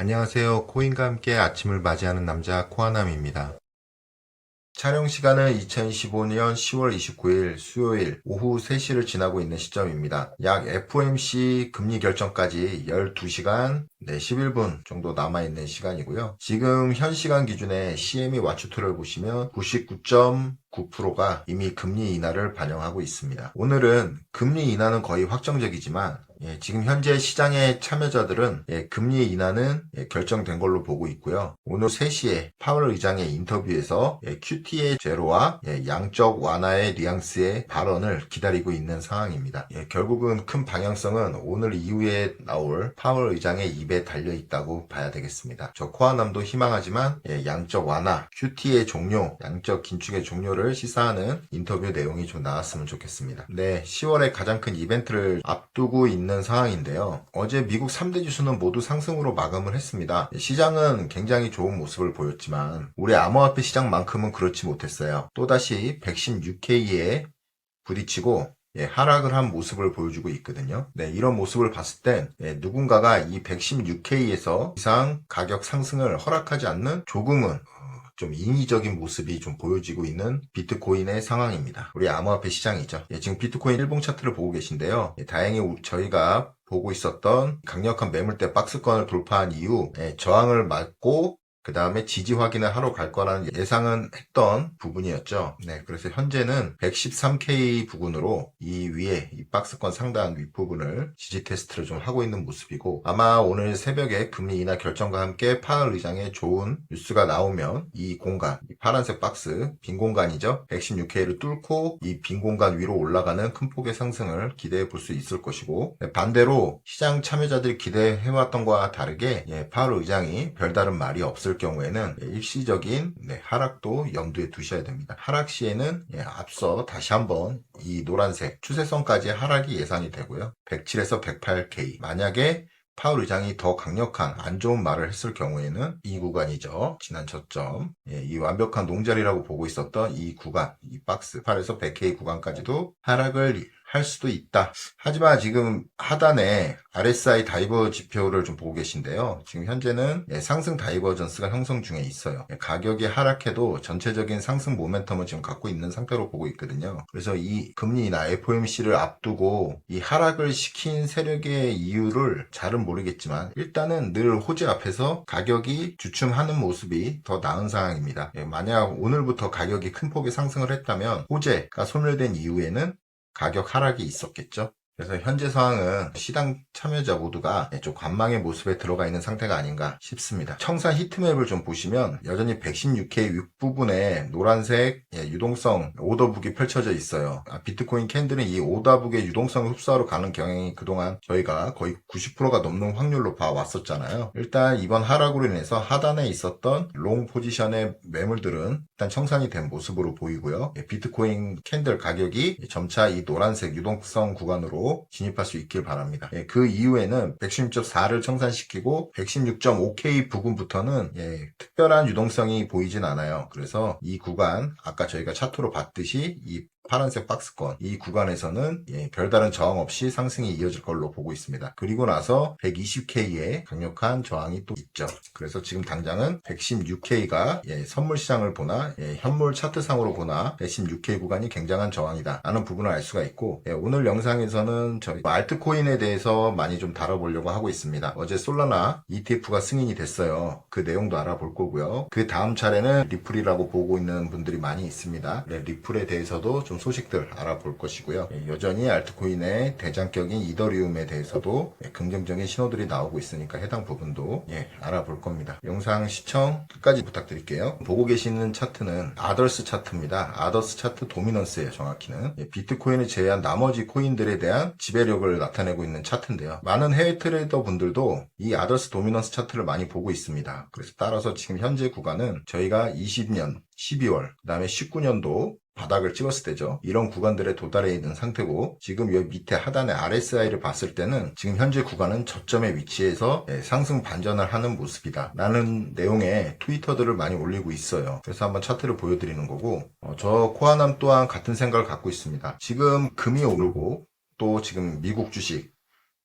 안녕하세요. 코인과 함께 아침을 맞이하는 남자 코아남입니다. 촬영 시간은 2025년 10월 29일 수요일 오후 3시를 지나고 있는 시점입니다. 약 FOMC 금리 결정까지 12시간 11분 정도 남아있는 시간이고요. 지금 현 시간 기준에 CME 와추2를 보시면 99.9%가 이미 금리 인하를 반영하고 있습니다. 오늘은 금리 인하는 거의 확정적이지만 지금 현재 시장의 참여자들은 금리 인하는 결정된 걸로 보고 있고요. 오늘 3시에 파월 의장의 인터뷰에서 QT의 제로와 양적 완화의 뉘앙스의 발언을 기다리고 있는 상황입니다. 결국은 큰 방향성은 오늘 이후에 나올 파월 의장의 입에 달려 있다고 봐야 되겠습니다. 저 코아남도 희망하지만 양적 완화, QT의 종료, 양적 긴축의 종료를 시사하는 인터뷰 내용이 좀 나왔으면 좋겠습니다. 네, 10월에 가장 큰 이벤트를 앞두고 있는 상황인데요. 어제 미국 3대 지수는 모두 상승으로 마감을 했습니다. 시장은 굉장히 좋은 모습을 보였지만 우리 암호화폐 시장만큼은 그렇지 못했어요. 또다시 116K에 부딪히고 하락을 한 모습을 보여주고 있거든요. 네, 이런 모습을 봤을 땐 누군가가 이 116K에서 이상 가격 상승을 허락하지 않는 조금은 좀 인위적인 모습이 좀 보여지고 있는 비트코인의 상황입니다. 우리 암호화폐 시장이죠. 지금 비트코인 일봉 차트를 보고 계신데요. 다행히 저희가 보고 있었던 강력한 매물대 박스권을 돌파한 이후 저항을 맞고 그 다음에 지지 확인을 하러 갈 거라는 예상은 했던 부분이었죠. 네, 그래서 현재는 113K 부근으로 이 위에 이 박스권 상단 윗부분을 지지 테스트를 좀 하고 있는 모습이고 아마 오늘 새벽에 금리 인하 결정과 함께 파월 의장의 좋은 뉴스가 나오면 이 공간, 이 파란색 박스, 빈 공간이죠. 116K를 뚫고 이 빈 공간 위로 올라가는 큰 폭의 상승을 기대해 볼 수 있을 것이고 반대로 시장 참여자들이 기대해왔던 것과 다르게 파월 의장이 별다른 말이 없을 경우에는 일시적인 하락도 염두에 두셔야 됩니다. 하락 시에는 앞서 다시 한번 이 노란색 추세선까지 하락이 예상이 되고요. 107에서 108K 만약에 파월 의장이 더 강력한 안 좋은 말을 했을 경우에는 이 구간이죠. 지난 저점 이 완벽한 농자리라고 보고 있었던 이 구간 이 박스 8에서 100K 구간까지도 하락을 할 수도 있다. 하지만 지금 하단에 RSI 다이버 지표를 좀 보고 계신데요. 지금 현재는 상승 다이버전스가 형성 중에 있어요. 가격이 하락해도 전체적인 상승 모멘텀을 지금 갖고 있는 상태로 보고 있거든요. 그래서 이 금리나 FOMC를 앞두고 이 하락을 시킨 세력의 이유를 잘은 모르겠지만 일단은 늘 호재 앞에서 가격이 주춤하는 모습이 더 나은 상황입니다. 만약 오늘부터 가격이 큰 폭의 상승을 했다면 호재가 소멸된 이후에는 가격 하락이 있었겠죠. 그래서 현재 상황은 시장 참여자 모두가 좀 관망의 모습에 들어가 있는 상태가 아닌가 싶습니다. 청산 히트맵을 좀 보시면 여전히 116K 윗부분에 노란색 유동성 오더북이 펼쳐져 있어요. 비트코인 캔들은 이 오더북의 유동성을 흡수하러 가는 경향이 그동안 저희가 거의 90%가 넘는 확률로 봐왔었잖아요. 일단 이번 하락으로 인해서 하단에 있었던 롱 포지션의 매물들은 일단 청산이 된 모습으로 보이고요. 비트코인 캔들 가격이 점차 이 노란색 유동성 구간으로 진입할 수 있길 바랍니다. 그 이후에는 116.4를 청산시키고 116.5K 부근부터는 특별한 유동성이 보이진 않아요. 그래서 이 구간 아까 저희가 차트로 봤듯이 이 파란색 박스권 이 구간에서는 별다른 저항 없이 상승이 이어질 걸로 보고 있습니다. 그리고 나서 120K의 강력한 저항이 또 있죠. 그래서 지금 당장은 116K가 선물 시장을 보나 현물 차트상으로 보나 116K 구간이 굉장한 저항이다 라는 부분을 알 수가 있고 오늘 영상에서는 저희 알트코인에 대해서 많이 좀 다뤄보려고 하고 있습니다. 어제 솔라나 ETF가 승인이 됐어요. 그 내용도 알아볼 거고요. 그 다음 차례는 리플이라고 보고 있는 분들이 많이 있습니다. 리플에 대해서도 좀 소식들 알아볼 것이고요. 여전히 알트코인의 대장격인 이더리움에 대해서도 긍정적인 신호들이 나오고 있으니까 해당 부분도 알아볼 겁니다. 영상 시청 끝까지 부탁드릴게요. 보고 계시는 차트는 아더스 차트입니다. 아더스 차트 도미넌스예요. 정확히는 비트코인을 제외한 나머지 코인들에 대한 지배력을 나타내고 있는 차트인데요. 많은 해외 트레이더 분들도 이 아더스 도미넌스 차트를 많이 보고 있습니다. 그래서 따라서 지금 현재 구간은 저희가 20년 12월 그 다음에 19년도 바닥을 찍었을 때죠. 이런 구간들에 도달해 있는 상태고 지금 여기 밑에 하단의 RSI를 봤을 때는 지금 현재 구간은 저점에 위치해서 상승 반전을 하는 모습이다 라는 내용의 트위터들을 많이 올리고 있어요. 그래서 한번 차트를 보여드리는 거고 저 코아남 또한 같은 생각을 갖고 있습니다. 지금 금이 오르고 또 지금 미국 주식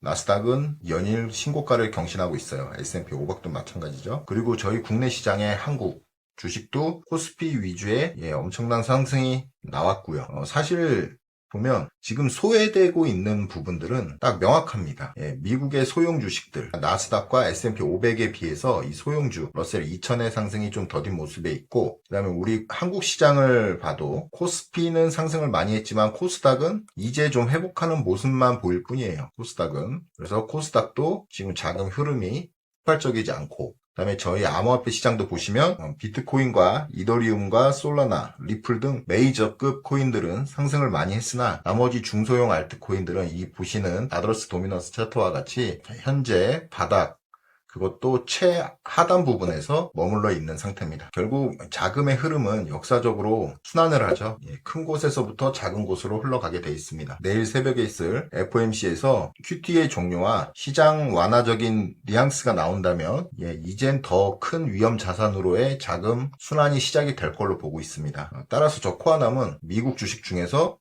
나스닥은 연일 신고가를 경신하고 있어요. S&P 500도 마찬가지죠. 그리고 저희 국내 시장의 한국 주식도 코스피 위주의 엄청난 상승이 나왔고요. 사실 보면 지금 소외되고 있는 부분들은 딱 명확합니다. 미국의 소형 주식들, 나스닥과 S&P 500에 비해서 이 소형주 러셀 2000의 상승이 좀 더딘 모습에 있고, 그 다음에 우리 한국 시장을 봐도 코스피는 상승을 많이 했지만 코스닥은 이제 좀 회복하는 모습만 보일 뿐이에요. 코스닥은. 그래서 코스닥도 지금 자금 흐름이 폭발적이지 않고, 그다음에 저희 암호화폐 시장도 보시면 비트코인과 이더리움과 솔라나, 리플 등 메이저급 코인들은 상승을 많이 했으나 나머지 중소형 알트코인들은 이 보시는 아더러스 도미넌스 차트와 같이 현재 바닥, 그것도 최하단 부분에서 머물러 있는 상태입니다. 결국 자금의 흐름은 역사적으로 순환을 하죠. 큰 곳에서부터 작은 곳으로 흘러가게 돼 있습니다. 내일 새벽에 있을 FOMC에서 QT의 종료와 시장 완화적인 뉘앙스가 나온다면 이젠 더 큰 위험 자산으로의 자금 순환이 시작이 될 걸로 보고 있습니다. 따라서 저 코아남은 미국 주식 중에서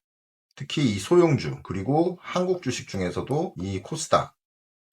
특히 이 소형주 그리고 한국 주식 중에서도 이 코스닥,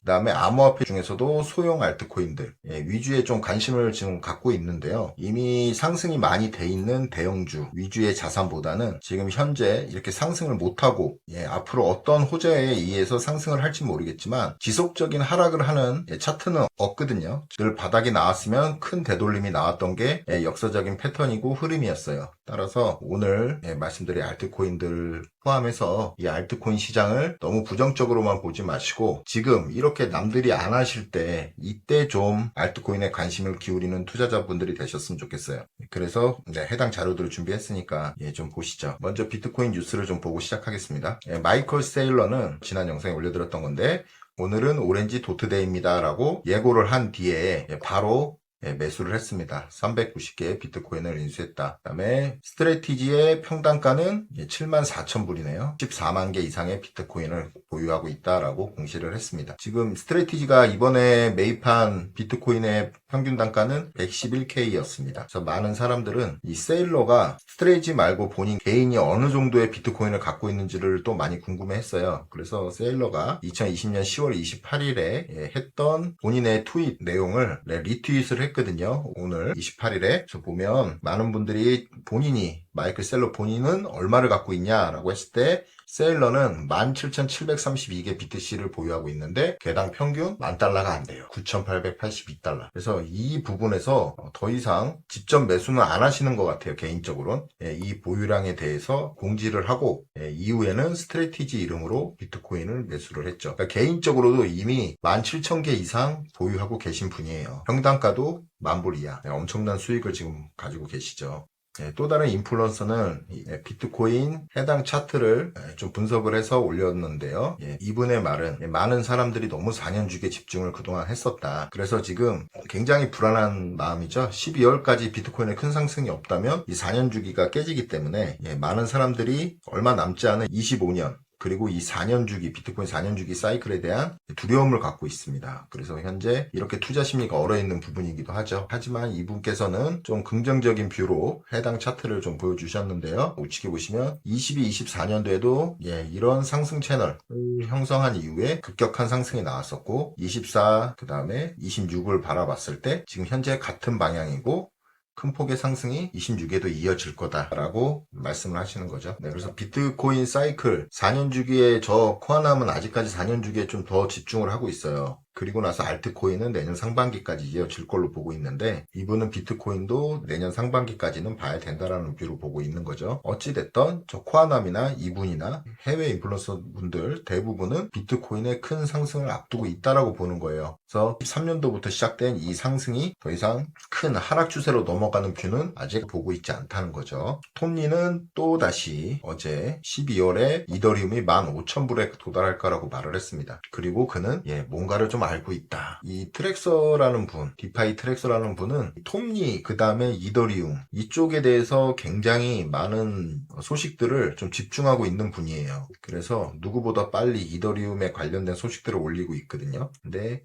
그 다음에 암호화폐 중에서도 소형 알트코인들 위주에 좀 관심을 지금 갖고 있는데요. 이미 상승이 많이 돼 있는 대형주 위주의 자산보다는 지금 현재 이렇게 상승을 못하고 앞으로 어떤 호재에 의해서 상승을 할지 모르겠지만 지속적인 하락을 하는 차트는 없거든요. 늘 바닥이 나왔으면 큰 되돌림이 나왔던 게 역사적인 패턴이고 흐름이었어요. 따라서 오늘 말씀드린 알트코인들 포함해서 이 알트코인 시장을 너무 부정적으로만 보지 마시고 지금 이렇게 남들이 안 하실 때 이때 좀 알트코인에 관심을 기울이는 투자자분들이 되셨으면 좋겠어요. 그래서 해당 자료들을 준비했으니까 좀 보시죠. 먼저 비트코인 뉴스를 좀 보고 시작하겠습니다. 마이클 세일러는 지난 영상에 올려드렸던 건데 오늘은 오렌지 도트데이입니다 라고 예고를 한 뒤에 바로 매수를 했습니다. 390개의 비트코인을 인수했다. 그 다음에 스트래티지의 평단가는 74,000불이네요. 14만 개 이상의 비트코인을 보유하고 있다라고 공시를 했습니다. 지금 스트래티지가 이번에 매입한 비트코인의 평균 단가는 111K였습니다. 그래서 많은 사람들은 이 세일러가 스트레이지 말고 본인 개인이 어느 정도의 비트코인을 갖고 있는지를 또 많이 궁금해했어요. 그래서 세일러가 2020년 10월 28일에 했던 본인의 트윗 내용을 리트윗을 했거든요. 오늘 28일에. 그래서 보면 많은 분들이 본인이 마이클 셀러 본인은 얼마를 갖고 있냐라고 했을 때 세일러는 17,732개 BTC를 보유하고 있는데 개당 평균 $10,000가 안 돼요. 9,882달러. 그래서 이 부분에서 더 이상 직접 매수는 안 하시는 것 같아요. 개인적으로는. 이 보유량에 대해서 공지를 하고 이후에는 스트래티지 이름으로 비트코인을 매수를 했죠. 그러니까 개인적으로도 이미 17,000개 이상 보유하고 계신 분이에요. 평단가도 10,000불 이하. 엄청난 수익을 지금 가지고 계시죠. 또 다른 인플루언서는 비트코인 해당 차트를 좀 분석을 해서 올렸는데요. 이분의 말은 많은 사람들이 너무 4년주기에 집중을 그동안 했었다. 그래서 지금 굉장히 불안한 마음이죠. 12월까지 비트코인에 큰 상승이 없다면 이 4년주기가 깨지기 때문에 많은 사람들이 얼마 남지 않은 25년 그리고 이 4년 주기, 비트코인 4년 주기 사이클에 대한 두려움을 갖고 있습니다. 그래서 현재 이렇게 투자 심리가 얼어있는 부분이기도 하죠. 하지만 이분께서는 좀 긍정적인 뷰로 해당 차트를 좀 보여주셨는데요. 우측에 보시면 22, 24년도에도 이런 상승 채널을 형성한 이후에 급격한 상승이 나왔었고 24, 그 다음에 26을 바라봤을 때 지금 현재 같은 방향이고 큰 폭의 상승이 26에도 이어질 거다라고 말씀을 하시는 거죠. 그래서 비트코인 사이클 4년 주기에 저 코아남은 아직까지 4년 주기에 좀 더 집중을 하고 있어요. 그리고 나서 알트코인은 내년 상반기까지 이어질 걸로 보고 있는데 이분은 비트코인도 내년 상반기까지는 봐야 된다라는 뷰로 보고 있는 거죠. 어찌됐든 저 코아남이나 이분이나 해외 인플루언서 분들 대부분은 비트코인의 큰 상승을 앞두고 있다라고 보는 거예요. 그래서 13년도부터 시작된 이 상승이 더 이상 큰 하락 추세로 넘어가는 뷰는 아직 보고 있지 않다는 거죠. 톰리는 또다시 어제 12월에 이더리움이 15,000불에 도달할 거라고 말을 했습니다. 그리고 그는 뭔가를 좀 알고 있다. 이 트랙서라는 분, 디파이 트랙서라는 분은 톱니, 그 다음에 이더리움 이쪽에 대해서 굉장히 많은 소식들을 좀 집중하고 있는 분이에요. 그래서 누구보다 빨리 이더리움에 관련된 소식들을 올리고 있거든요. 근데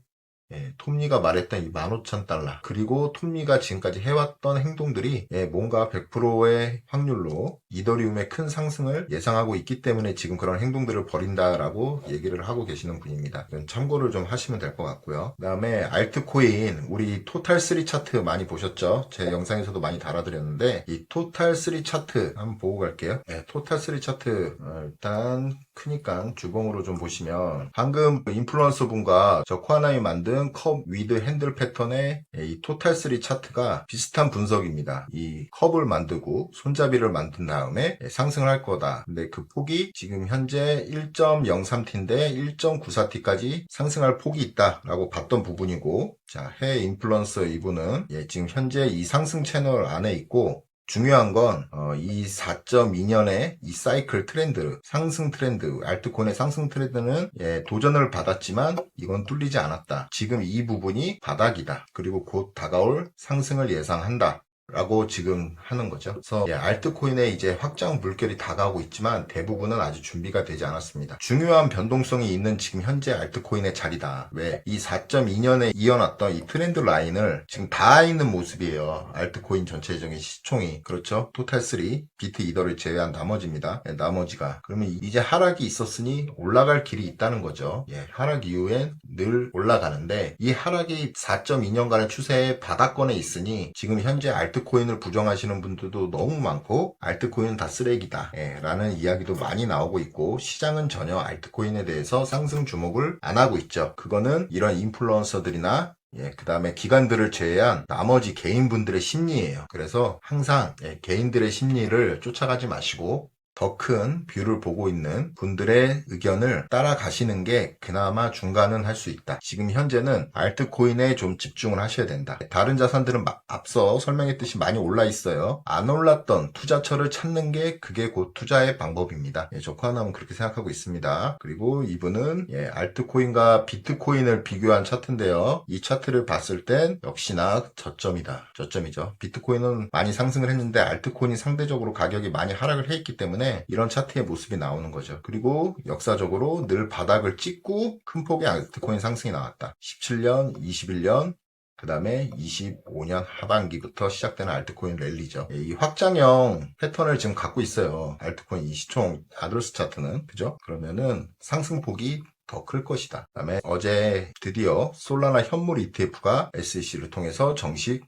톱니가 말했던 이 15,000달러 그리고 톱니가 지금까지 해왔던 행동들이 뭔가 100%의 확률로 이더리움의 큰 상승을 예상하고 있기 때문에 지금 그런 행동들을 벌인다라고 얘기를 하고 계시는 분입니다. 이건 참고를 좀 하시면 될 것 같고요. 그 다음에 알트코인 우리 토탈3 차트 많이 보셨죠? 제 영상에서도 많이 달아드렸는데 이 토탈3 차트 한번 보고 갈게요. 토탈3 차트 일단 크니까 주봉으로 좀 보시면 방금 인플루언서 분과 저 코아나미 만든 컵 위드 핸들 패턴의 이 토탈3 차트가 비슷한 분석입니다. 이 컵을 만들고 손잡이를 만든 다음에 상승을 할 거다. 근데 그 폭이 지금 현재 1.03T인데 1.94T까지 상승할 폭이 있다라고 봤던 부분이고, 자, 해 인플루언서 이분은 지금 현재 이 상승 채널 안에 있고, 중요한 건 이 4.2년의 이 사이클 트렌드, 상승 트렌드, 알트코인의 상승 트렌드는 도전을 받았지만 이건 뚫리지 않았다. 지금 이 부분이 바닥이다. 그리고 곧 다가올 상승을 예상한다. 라고 지금 하는 거죠. 그래서 알트코인의 이제 확장 물결이 다가오고 있지만 대부분은 아직 준비가 되지 않았습니다. 중요한 변동성이 있는 지금 현재 알트코인의 자리다. 왜? 이 4.2년에 이어놨던 이 트렌드 라인을 지금 닿아 있는 모습이에요. 알트코인 전체적인 시총이. 그렇죠? 토탈3, 비트 이더를 제외한 나머지입니다. 나머지가. 그러면 이제 하락이 있었으니 올라갈 길이 있다는 거죠. 하락 이후엔 늘 올라가는데 이 하락이 4.2년간의 추세의 바닥권에 있으니 지금 현재 알트코인을 부정하시는 분들도 너무 많고 알트코인은 다 쓰레기다 라는 이야기도 많이 나오고 있고 시장은 전혀 알트코인에 대해서 상승 주목을 안 하고 있죠. 그거는 이런 인플루언서들이나 그 다음에 기관들을 제외한 나머지 개인분들의 심리예요. 그래서 항상 개인들의 심리를 쫓아가지 마시고 더 큰 뷰를 보고 있는 분들의 의견을 따라가시는 게 그나마 중간은 할 수 있다. 지금 현재는 알트코인에 좀 집중을 하셔야 된다. 다른 자산들은 앞서 설명했듯이 많이 올라 있어요. 안 올랐던 투자처를 찾는 게 그게 곧 투자의 방법입니다. 저 코아나는 그렇게 생각하고 있습니다. 그리고 이분은 알트코인과 비트코인을 비교한 차트인데요. 이 차트를 봤을 땐 역시나 저점이다. 저점이죠. 비트코인은 많이 상승을 했는데 알트코인이 상대적으로 가격이 많이 하락을 해있기 때문에 이런 차트의 모습이 나오는 거죠. 그리고 역사적으로 늘 바닥을 찍고 큰 폭의 알트코인 상승이 나왔다. 17년, 21년, 그 다음에 25년 하반기부터 시작되는 알트코인 랠리죠. 이 확장형 패턴을 지금 갖고 있어요. 알트코인 이 시총 아더스 차트는. 그죠? 그러면은 상승폭이 더 클 것이다. 그 다음에 어제 드디어 솔라나 현물 ETF가 SEC를 통해서 정식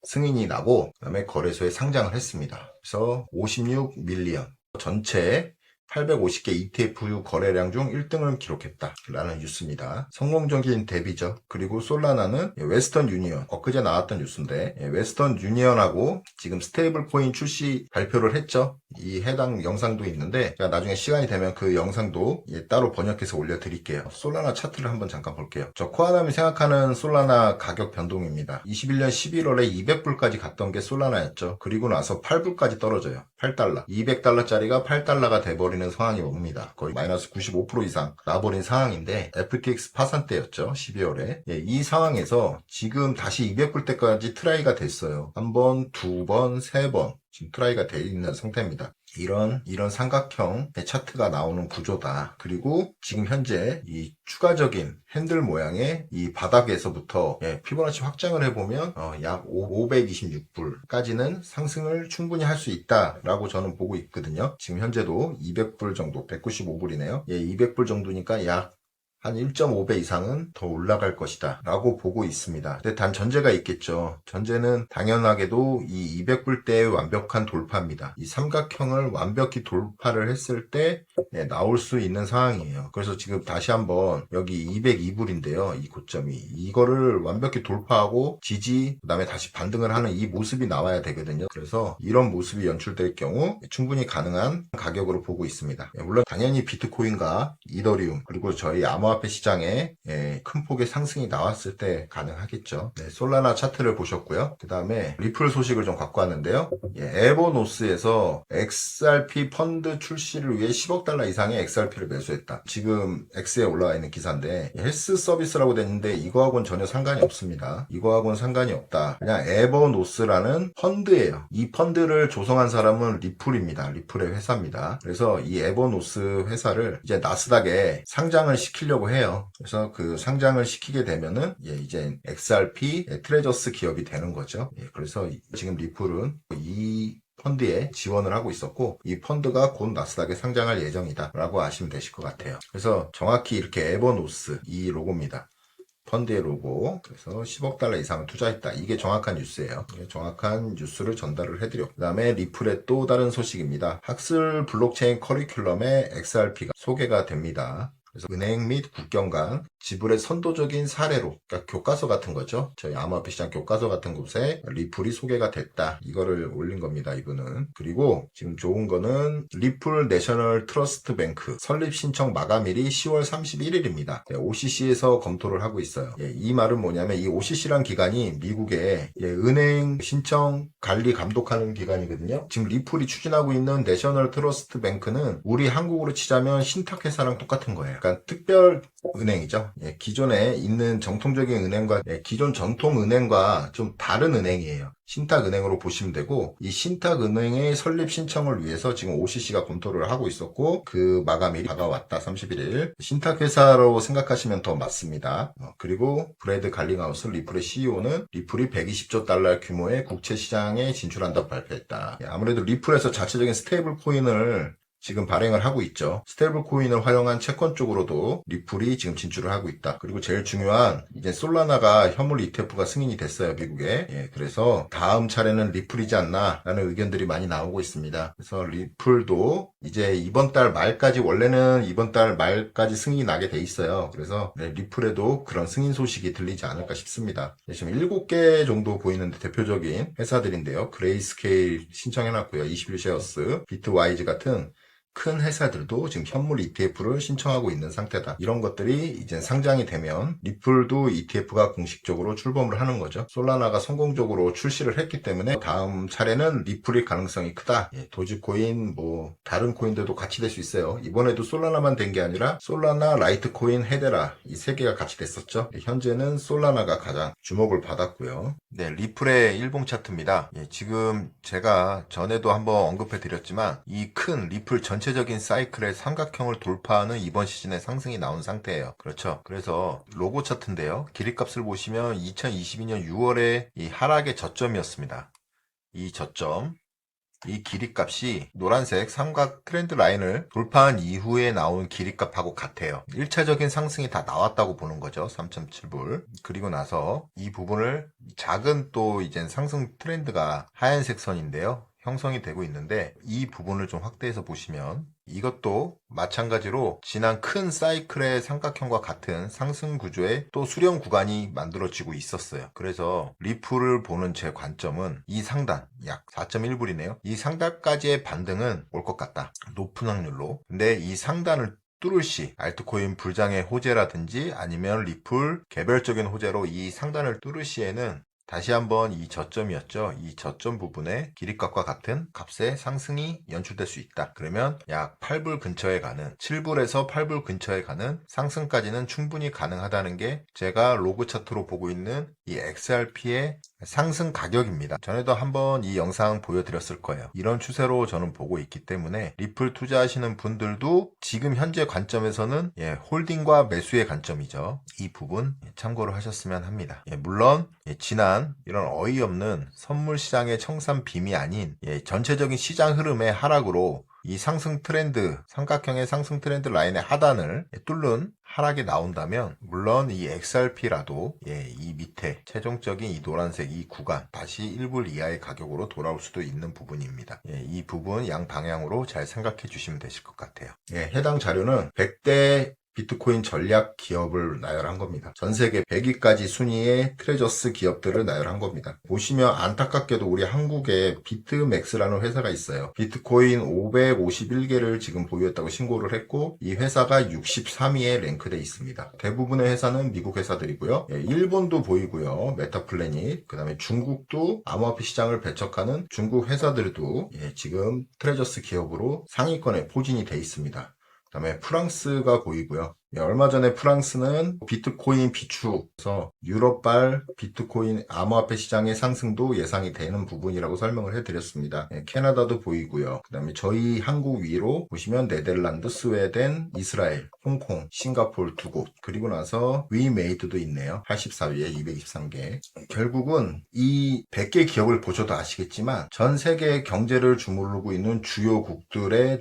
승인이 나고 그다음에 거래소에 상장을 했습니다. 그래서 56밀리언 전체 850개 ETF 거래량 중 1등을 기록했다라는 뉴스입니다. 성공적인 대비죠. 그리고 솔라나는 웨스턴 유니언, 엊그제 나왔던 뉴스인데 웨스턴 유니언하고 지금 스테이블 코인 출시 발표를 했죠. 이 해당 영상도 있는데 제가 나중에 시간이 되면 그 영상도 따로 번역해서 올려드릴게요. 솔라나 차트를 한번 잠깐 볼게요. 저 코아남이 생각하는 솔라나 가격 변동입니다. 21년 11월에 200불까지 갔던 게 솔라나였죠. 그리고 나서 8불까지 떨어져요. 8달러. 200달러짜리가 8달러가 돼버리는 상황이 옵니다. 거의 마이너스 95% 이상 나버린 상황인데 FTX 파산 때였죠. 12월에. 이 상황에서 지금 다시 200불 때까지 트라이가 됐어요. 한 번, 두 번, 세 번. 지금 트라이가 되어 있는 상태입니다. 이런 삼각형의 차트가 나오는 구조다. 그리고 지금 현재 이 추가적인 핸들 모양의 이 바닥에서부터 피보나치 확장을 해보면 약 526불까지는 상승을 충분히 할 수 있다라고 저는 보고 있거든요. 지금 현재도 200불 정도, 195불이네요. 200불 정도니까 약 한 1.5배 이상은 더 올라갈 것이다 라고 보고 있습니다. 근데 단 전제가 있겠죠. 전제는 당연하게도 이 200불대의 완벽한 돌파입니다. 이 삼각형을 완벽히 돌파를 했을 때 나올 수 있는 상황이에요. 그래서 지금 다시 한번 여기 202불인데요. 이 고점이 이거를 완벽히 돌파하고 지지 그 다음에 다시 반등을 하는 이 모습이 나와야 되거든요. 그래서 이런 모습이 연출될 경우 충분히 가능한 가격으로 보고 있습니다. 물론 당연히 비트코인과 이더리움 그리고 저희 암호화폐 시장에 큰 폭의 상승이 나왔을 때 가능하겠죠. 솔라나 차트를 보셨고요. 그 다음에 리플 소식을 좀 갖고 왔는데요. 에버노스에서 XRP 펀드 출시를 위해 10억 달러 이상의 XRP를 매수했다. 지금 X에 올라와 있는 기사인데 헬스 서비스라고 됐는데 이거하고는 전혀 상관이 없습니다. 이거하고는 상관이 없다. 그냥 에버노스라는 펀드예요. 이 펀드를 조성한 사람은 리플입니다. 리플의 회사입니다. 그래서 이 에버노스 회사를 이제 나스닥에 상장을 시키려고 하려고 해요. 그래서 그 상장을 시키게 되면은 이제 XRP 트레저스 기업이 되는 거죠. 그래서 지금 리플은 이 펀드에 지원을 하고 있었고 이 펀드가 곧 나스닥에 상장할 예정이다 라고 아시면 되실 것 같아요. 그래서 정확히 이렇게 에버노스 이 로고입니다. 펀드의 로고. 그래서 10억 달러 이상을 투자했다. 이게 정확한 뉴스예요. 정확한 뉴스를 전달을 해드렸고, 그 다음에 리플의 또 다른 소식입니다. 학술 블록체인 커리큘럼에 XRP가 소개가 됩니다. 그래서 은행 및 국경 간 지불의 선도적인 사례로, 그러니까 교과서 같은 거죠. 저희 암호화폐 시장 교과서 같은 곳에 리플이 소개가 됐다. 이거를 올린 겁니다, 이분은. 그리고 지금 좋은 거는 리플 내셔널 트러스트 뱅크 설립 신청 마감일이 10월 31일입니다. OCC에서 검토를 하고 있어요. 이 말은 뭐냐면 이 OCC란 기관이 미국의 은행 신청 관리 감독하는 기관이거든요. 지금 리플이 추진하고 있는 내셔널 트러스트 뱅크는 우리 한국으로 치자면 신탁회사랑 똑같은 거예요. 그러니까 특별 은행이죠. 기존에 있는 정통적인 은행과 기존 전통 은행과 좀 다른 은행이에요. 신탁은행으로 보시면 되고 이 신탁은행의 설립 신청을 위해서 지금 OCC가 검토를 하고 있었고 그 마감일이 다가왔다. 31일. 신탁회사로 생각하시면 더 맞습니다. 그리고 브래드 갈링하우스 리플의 CEO는 리플이 120조 달러 규모의 국채 시장에 진출한다고 발표했다. 아무래도 리플에서 자체적인 스테이블 코인을 지금 발행을 하고 있죠. 스테이블 코인을 활용한 채권 쪽으로도 리플이 지금 진출을 하고 있다. 그리고 제일 중요한 이제 솔라나가 현물 ETF가 승인이 됐어요, 미국에. 그래서 다음 차례는 리플이지 않나 라는 의견들이 많이 나오고 있습니다. 그래서 리플도 이제 이번 달 말까지 원래는 이번 달 말까지 승인이 나게 돼 있어요. 그래서 리플에도 그런 승인 소식이 들리지 않을까 싶습니다. 지금 7개 정도 보이는 대표적인 회사들인데요. 그레이스케일 신청해놨고요. 21쉐어스, 비트와이즈 같은 큰 회사들도 지금 현물 ETF를 신청하고 있는 상태다. 이런 것들이 이제 상장이 되면 리플도 ETF가 공식적으로 출범을 하는 거죠. 솔라나가 성공적으로 출시를 했기 때문에 다음 차례는 리플일 가능성이 크다. 도지코인 다른 코인들도 같이 될 수 있어요. 이번에도 솔라나만 된 게 아니라 솔라나, 라이트코인, 헤데라 이 세 개가 같이 됐었죠. 현재는 솔라나가 가장 주목을 받았고요. 리플의 일봉 차트입니다. 지금 제가 전에도 한번 언급해 드렸지만 이 큰 리플 전체적인 사이클의 삼각형을 돌파하는 이번 시즌의 상승이 나온 상태예요. 그렇죠. 그래서 로고 차트인데요. 길이값을 보시면 2022년 6월에 이 하락의 저점이었습니다. 이 저점, 이 길이값이 노란색 삼각 트렌드 라인을 돌파한 이후에 나온 길이값하고 같아요. 1차적인 상승이 다 나왔다고 보는 거죠. 3.7불. 그리고 나서 이 부분을 작은 또 이제 상승 트렌드가 하얀색 선인데요. 형성이 되고 있는데 이 부분을 좀 확대해서 보시면 이것도 마찬가지로 지난 큰 사이클의 삼각형과 같은 상승 구조의 또 수렴 구간이 만들어지고 있었어요. 그래서 리플을 보는 제 관점은 이 상단 약 4.1불이네요. 이 상단까지의 반등은 올 것 같다. 높은 확률로. 근데 이 상단을 뚫을 시 알트코인 불장의 호재라든지 아니면 리플 개별적인 호재로 이 상단을 뚫을 시에는 다시 한번 이 저점이었죠. 이 저점 부분에 길이값과 같은 값의 상승이 연출될 수 있다. 그러면 약 8불 근처에 가는 7불에서 8불 근처에 가는 상승까지는 충분히 가능하다는 게 제가 로그 차트로 보고 있는 이 XRP의 상승 가격입니다. 전에도 한번 이 영상 보여드렸을 거예요. 이런 추세로 저는 보고 있기 때문에 리플 투자하시는 분들도 지금 현재 관점에서는 홀딩과 매수의 관점이죠. 이 부분 참고를 하셨으면 합니다. 물론 지난 이런 어이없는 선물 시장의 청산 빔이 아닌 전체적인 시장 흐름의 하락으로 이 상승 트렌드, 삼각형의 상승 트렌드 라인의 하단을 뚫는 하락이 나온다면 물론 이 XRP라도 이 밑에 최종적인 이 노란색 이 구간 다시 1불 이하의 가격으로 돌아올 수도 있는 부분입니다. 이 부분 양 방향으로 잘 생각해 주시면 되실 것 같아요. 해당 자료는 100대 비트코인 전략 기업을 나열한 겁니다. 전 세계 100위까지 순위의 트레저스 기업들을 나열한 겁니다. 보시면 안타깝게도 우리 한국에 비트맥스라는 회사가 있어요. 비트코인 551개를 지금 보유했다고 신고를 했고 이 회사가 63위에 랭크되어 있습니다. 대부분의 회사는 미국 회사들이고요. 일본도 보이고요. 메타플래닛, 그 다음에 중국도 암호화폐 시장을 배척하는 중국 회사들도 지금 트레저스 기업으로 상위권에 포진이 되어 있습니다. 그 다음에 프랑스가 보이고요. 얼마 전에 프랑스는 비트코인 비축에서 유럽발 비트코인 암호화폐 시장의 상승도 예상이 되는 부분이라고 설명을 해드렸습니다. 캐나다도 보이고요. 그 다음에 저희 한국 위로 보시면 네덜란드, 스웨덴, 이스라엘, 홍콩, 싱가포르 두 곳, 그리고 나서 위메이드도 있네요. 84위에 223개. 결국은 이 100개 기업을 보셔도 아시겠지만 전 세계 경제를 주무르고 있는 주요국들의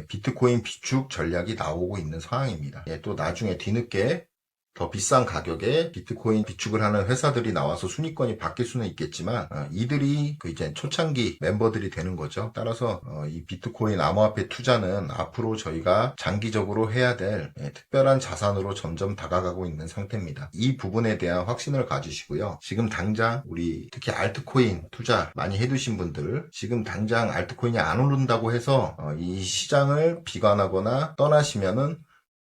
비트코인 비축 전략이 나오고 있는 상황입니다. 또 나중에 뒤늦게 더 비싼 가격에 비트코인 비축을 하는 회사들이 나와서 순위권이 바뀔 수는 있겠지만 이들이 이제 초창기 멤버들이 되는 거죠. 따라서 이 비트코인 암호화폐 투자는 앞으로 저희가 장기적으로 해야 될 특별한 자산으로 점점 다가가고 있는 상태입니다. 이 부분에 대한 확신을 가지시고요. 지금 당장 우리 특히 알트코인 투자 많이 해두신 분들, 지금 당장 알트코인이 안 오른다고 해서 이 시장을 비관하거나 떠나시면은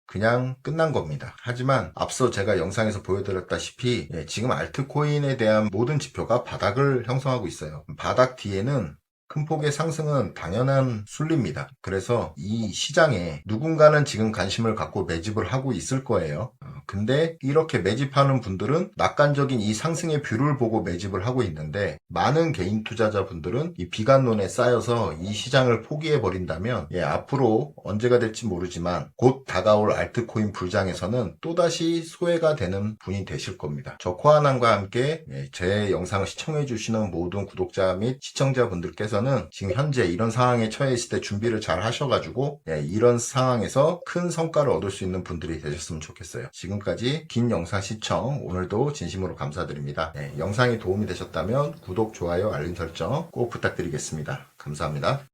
그냥 끝난 겁니다. 하지만 앞서 제가 영상에서 보여드렸다시피 지금 알트코인에 대한 모든 지표가 바닥을 형성하고 있어요. 바닥 뒤에는 큰 폭의 상승은 당연한 순리입니다. 그래서 이 시장에 누군가는 지금 관심을 갖고 매집을 하고 있을 거예요. 근데 이렇게 매집하는 분들은 낙관적인 이 상승의 뷰를 보고 매집을 하고 있는데 많은 개인 투자자분들은 이 비관론에 쌓여서 이 시장을 포기해 버린다면 앞으로 언제가 될지 모르지만 곧 다가올 알트코인 불장에서는 또다시 소외가 되는 분이 되실 겁니다. 저 코아남과 함께 제 영상을 시청해 주시는 모든 구독자 및 시청자분들께서는 지금 현재 이런 상황에 처해 있을 때 준비를 잘 하셔가지고 이런 상황에서 큰 성과를 얻을 수 있는 분들이 되셨으면 좋겠어요. 지금까지 긴 영상 시청 오늘도 진심으로 감사드립니다. 영상이 도움이 되셨다면 구독, 좋아요, 알림 설정 꼭 부탁드리겠습니다. 감사합니다.